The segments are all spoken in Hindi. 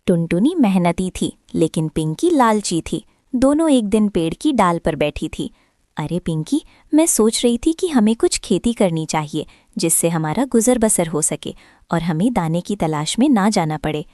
टुनटुनी मेहनती थी लेकिन पिंकी लालची थी। दोनों एक दिन पेड़ की डाल पर बैठी थी। अरे पिंकी, मैं सोच रही थी कि हमें कुछ खेती करनी चाहिए जिससे हमारा गुजर बसर हो सके और हमें दाने की तलाश में ना जाना पड़े।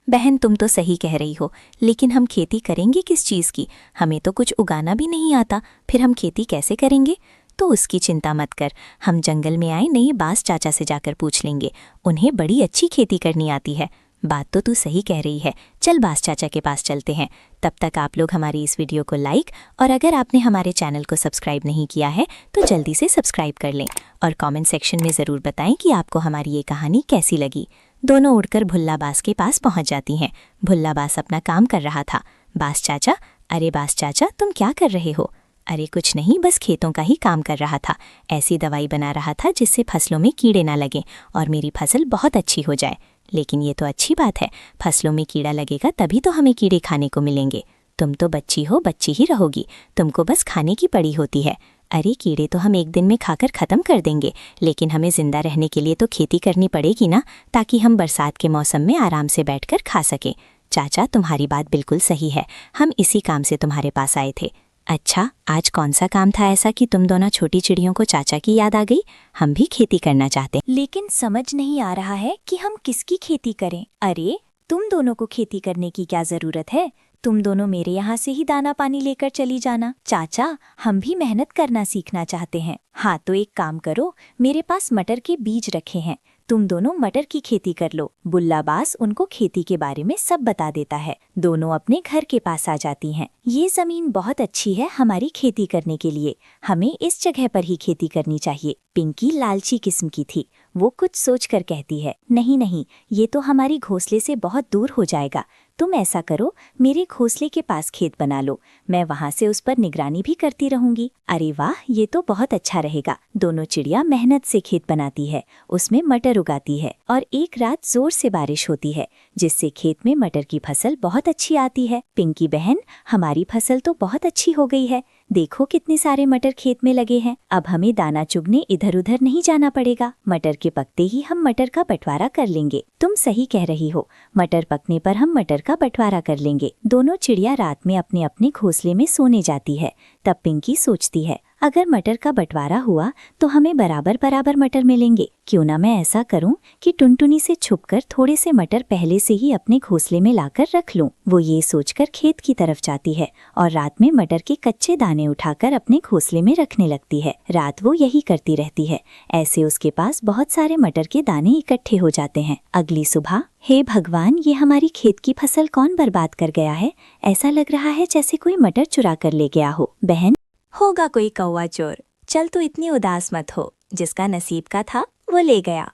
बहन, तुम तो सही कह रही हो, लेकिन हम खेती करेंगे किस चीज़ की? हमें तो कुछ उगाना भी नहीं आता, फिर हम खेती कैसे करेंगे? तो उसकी चिंता मत कर, हम जंगल में आए नए बास चाचा से जाकर पूछ लेंगे। उन्हें बड़ी अच्छी खेती करनी आती है। बात तो तू सही कह रही है, चल बास चाचा के पास चलते हैं। तब तक आप लोग हमारी इस वीडियो को लाइक और अगर आपने हमारे चैनल को सब्सक्राइब नहीं किया है तो जल्दी से सब्सक्राइब कर लें और कमेंट सेक्शन में ज़रूर बताएं कि आपको हमारी ये कहानी कैसी लगी। दोनों उड़कर भुल्ला बास के पास पहुंच जाती हैं। भुल्ला बास अपना काम कर रहा था। बास चाचा, अरे बास चाचा, तुम क्या कर रहे हो? अरे कुछ नहीं, बस खेतों का ही काम कर रहा था। ऐसी दवाई बना रहा था जिससे फसलों में कीड़े ना लगें और मेरी फसल बहुत अच्छी हो जाए। लेकिन ये तो अच्छी बात है, फसलों में कीड़ा लगेगा तभी तो हमें कीड़े खाने को मिलेंगे। तुम तो बच्ची हो, बच्ची ही रहोगी, तुमको बस खाने की पड़ी होती है। अरे कीड़े तो हम एक दिन में खाकर ख़त्म कर देंगे, लेकिन हमें जिंदा रहने के लिए तो खेती करनी पड़ेगी ना, ताकि हम बरसात के मौसम में आराम से बैठकर खा सकें। चाचा, तुम्हारी बात बिल्कुल सही है, हम इसी काम से तुम्हारे पास आए थे। अच्छा, आज कौन सा काम था ऐसा कि तुम दोनों छोटी चिड़ियों को चाचा की याद आ गई? हम भी खेती करना चाहते हैं, लेकिन समझ नहीं आ रहा है कि हम किसकी खेती करें। अरे, तुम दोनों को खेती करने की क्या जरूरत है? तुम दोनों मेरे यहाँ से ही दाना पानी लेकर चली जाना। चाचा, हम भी मेहनत करना सीखना चाहते हैं। हाँ, तो एक काम करो, मेरे पास मटर के बीज रखे हैं, तुम दोनों मटर की खेती कर लो। बुल्ला बास उनको खेती के बारे में सब बता देता है। दोनों अपने घर के पास आ जाती हैं। ये जमीन बहुत अच्छी है हमारी खेती करने के लिए, हमें इस जगह पर ही खेती करनी चाहिए। पिंकी लालची किस्म की थी, वो कुछ सोचकर कहती है, नहीं नहीं, ये तो हमारी घोंसले से बहुत दूर हो जाएगा। तुम ऐसा करो, मेरे घोंसले के पास खेत बना लो, मैं वहाँ से उस पर निगरानी भी करती रहूंगी। अरे वाह, ये तो बहुत अच्छा रहेगा। दोनों चिड़िया मेहनत से खेत बनाती है, उसमें मटर उगाती है और एक रात जोर से बारिश होती है जिससे खेत में मटर की फसल बहुत अच्छी आती है। पिंकी बहन, हमारी फसल तो बहुत अच्छी हो गई है, देखो कितने सारे मटर खेत में लगे हैं। अब हमें दाना चुगने इधर उधर नहीं जाना पड़ेगा, मटर के पकते ही हम मटर का बंटवारा कर लेंगे। तुम सही कह रही हो, मटर पकने पर हम मटर का बंटवारा कर लेंगे। दोनों चिड़िया रात में अपने अपने घोंसले में सोने जाती है। तब पिंकी सोचती है, अगर मटर का बंटवारा हुआ तो हमें बराबर बराबर मटर मिलेंगे। क्यों ना मैं ऐसा करूं कि टुनटुनी से छुपकर थोड़े से मटर पहले से ही अपने घोंसले में लाकर रख लूं। वो ये सोचकर खेत की तरफ जाती है और रात में मटर के कच्चे दाने उठाकर अपने घोंसले में रखने लगती है। रात वो यही करती रहती है। ऐसे उसके पास बहुत सारे मटर के दाने इकट्ठे हो जाते हैं। अगली सुबह, हे भगवान, ये हमारी खेत की फसल कौन बर्बाद कर गया है? ऐसा लग रहा है जैसे कोई मटर चुरा कर ले गया हो। बहन, होगा कोई कौवा चोर। चल तू इतनी उदास मत हो, जिसका नसीब का था वो ले गया।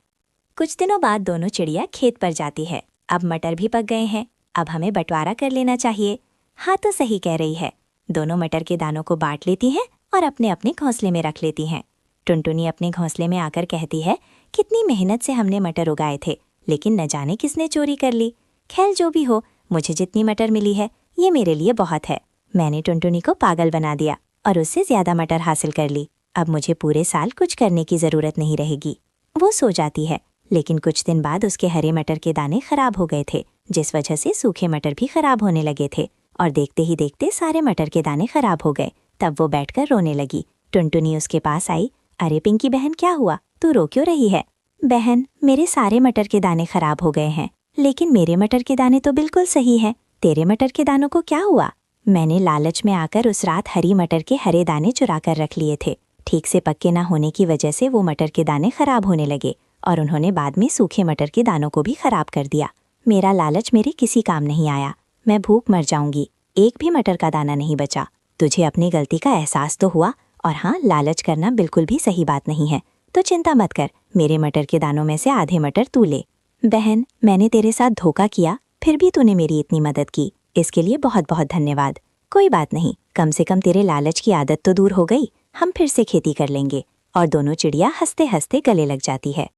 कुछ दिनों बाद दोनों चिड़िया खेत पर जाती है। अब मटर भी पक गए हैं, अब हमें बंटवारा कर लेना चाहिए। हाँ, तो सही कह रही है। दोनों मटर के दानों को बांट लेती हैं और अपने अपने घोंसले में रख लेती हैं। टुनटुनी अपने घोंसले में आकर कहती है, कितनी मेहनत से हमने मटर उगाए थे, लेकिन न जाने किसने चोरी कर ली। खैर जो भी हो, मुझे जितनी मटर मिली है ये मेरे लिए बहुत है। मैंने टुनटुनी को पागल बना दिया और उससे ज्यादा मटर हासिल कर ली। अब मुझे पूरे साल कुछ करने की जरूरत नहीं रहेगी। वो सो जाती है, लेकिन कुछ दिन बाद उसके हरे मटर के दाने खराब हो गए थे, जिस वजह से सूखे मटर भी खराब होने लगे थे और देखते ही देखते सारे मटर के दाने खराब हो गए। तब वो बैठकर रोने लगी। टुनटुनी उसके पास आई। अरे पिंकी बहन, क्या हुआ? तू रो क्यों रही है? बहन, मेरे सारे मटर के दाने खराब हो गए हैं, लेकिन मेरे मटर के दाने तो बिल्कुल सही हैं। तेरे मटर के दानों को क्या हुआ? मैंने लालच में आकर उस रात हरी मटर के हरे दाने चुरा कर रख लिए थे। ठीक से पक्के ना होने की वजह से वो मटर के दाने खराब होने लगे और उन्होंने बाद में सूखे मटर के दानों को भी खराब कर दिया। मेरा लालच मेरे किसी काम नहीं आया, मैं भूख मर जाऊंगी, एक भी मटर का दाना नहीं बचा। तुझे अपनी गलती का एहसास तो हुआ, और हाँ, लालच करना बिल्कुल भी सही बात नहीं है। तो चिंता मत कर, मेरे मटर के दानों में से आधे मटर तू ले। बहन, मैंने तेरे साथ धोखा किया, फिर भी तूने मेरी इतनी मदद की, इसके लिए बहुत बहुत धन्यवाद। कोई बात नहीं, कम से कम तेरे लालच की आदत तो दूर हो गई, हम फिर से खेती कर लेंगे। और दोनों चिड़िया हंसते हंसते गले लग जाती है।